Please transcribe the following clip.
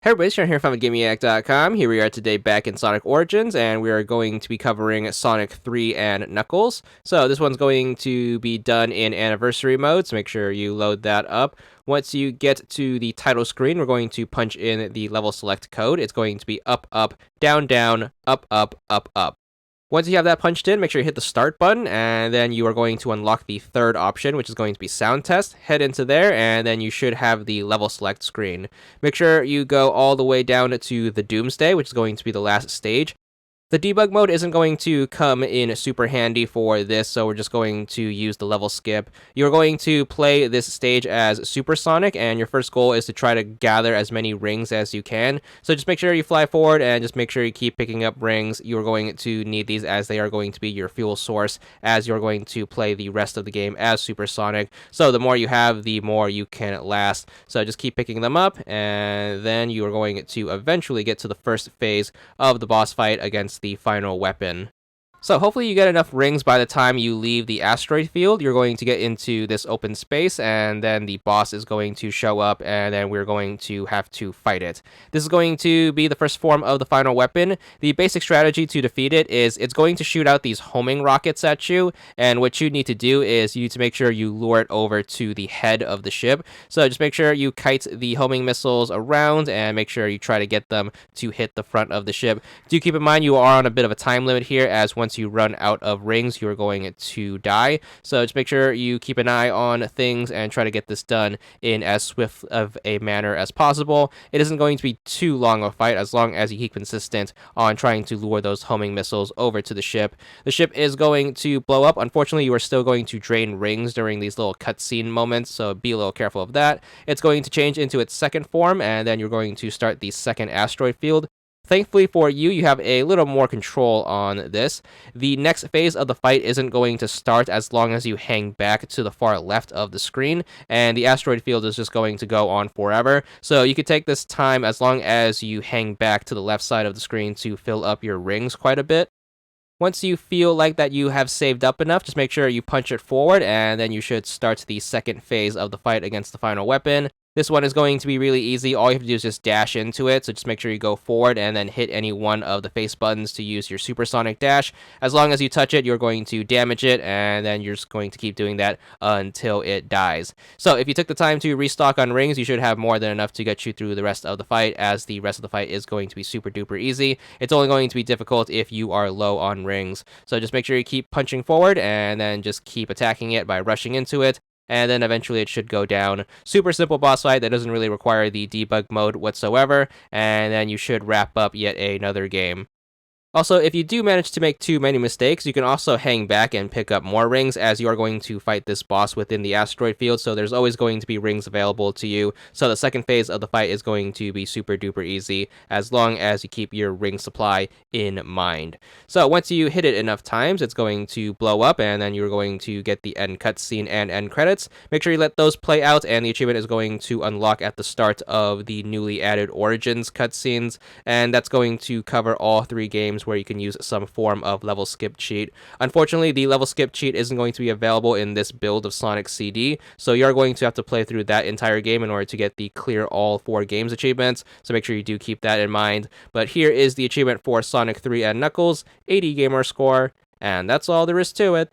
Hey everybody, Sean here from VidGamiac.com. Here we are today back in Sonic Origins, and we are going to be covering Sonic 3 and Knuckles. So this one's going to be done in Anniversary mode, so make sure you load that up. Once you get to the title screen, we're going to punch in the level select code. It's going to be up, up, down, down, up, up, up, up. Once you have that punched in, make sure you hit the start button, and then you are going to unlock the third option, which is going to be sound test. Head into there, and then you should have the level select screen. Make sure you go all the way down to the Doomsday, which is going to be the last stage. The debug mode isn't going to come in super handy for this, so we're just going to use the level skip. You're going to play this stage as Supersonic, and your first goal is to try to gather as many rings as you can. So just make sure you fly forward and just make sure you keep picking up rings. You're going to need these as they are going to be your fuel source as you're going to play the rest of the game as Supersonic. So the more you have, the more you can last. So just keep picking them up, and then you are going to eventually get to the first phase of the boss fight against the final weapon. So hopefully you get enough rings by the time you leave the asteroid field. You're going to get into this open space, and then the boss is going to show up, and then we're going to have to fight it. This is going to be the first form of the final weapon. The basic strategy to defeat it is it's going to shoot out these homing rockets at you, and what you need to do is you need to make sure you lure it over to the head of the ship. So just make sure you kite the homing missiles around, and make sure you try to get them to hit the front of the ship. Do keep in mind you are on a bit of a time limit here, as once you run out of rings, you're going to die. So just make sure you keep an eye on things and try to get this done in as swift of a manner as possible. It isn't going to be too long a fight as long as you keep consistent on trying to lure those homing missiles over to the ship. The ship is going to blow up. Unfortunately, you are still going to drain rings during these little cutscene moments, so be a little careful of that. It's going to change into its second form, and then you're going to start the second asteroid field. Thankfully for you, you have a little more control on this. The next phase of the fight isn't going to start as long as you hang back to the far left of the screen, and the asteroid field is just going to go on forever. So you could take this time as long as you hang back to the left side of the screen to fill up your rings quite a bit. Once you feel like that you have saved up enough, just make sure you punch it forward, and then you should start the second phase of the fight against the final weapon. This one is going to be really easy. All you have to do is just dash into it, so just make sure you go forward and then hit any one of the face buttons to use your supersonic dash. As long as you touch it, you're going to damage it, and then you're just going to keep doing that until it dies. So if you took the time to restock on rings, you should have more than enough to get you through the rest of the fight, as the rest of the fight is going to be super duper easy. It's only going to be difficult if you are low on rings. So just make sure you keep punching forward, and then just keep attacking it by rushing into it, and then eventually it should go down. Super simple boss fight that doesn't really require the debug mode whatsoever, and then you should wrap up yet another game. Also, if you do manage to make too many mistakes, you can also hang back and pick up more rings, as you are going to fight this boss within the asteroid field, so there's always going to be rings available to you. So the second phase of the fight is going to be super duper easy, as long as you keep your ring supply in mind. So once you hit it enough times, it's going to blow up, and then you're going to get the end cutscene and end credits. Make sure you let those play out, and the achievement is going to unlock at the start of the newly added Origins cutscenes, and that's going to cover all three games where you can use some form of level skip cheat. Unfortunately, the level skip cheat isn't going to be available in this build of Sonic CD, so you're going to have to play through that entire game in order to get the clear all four games achievements, so make sure you do keep that in mind. But here is the achievement for Sonic 3 and Knuckles, 80 gamer score, and that's all there is to it.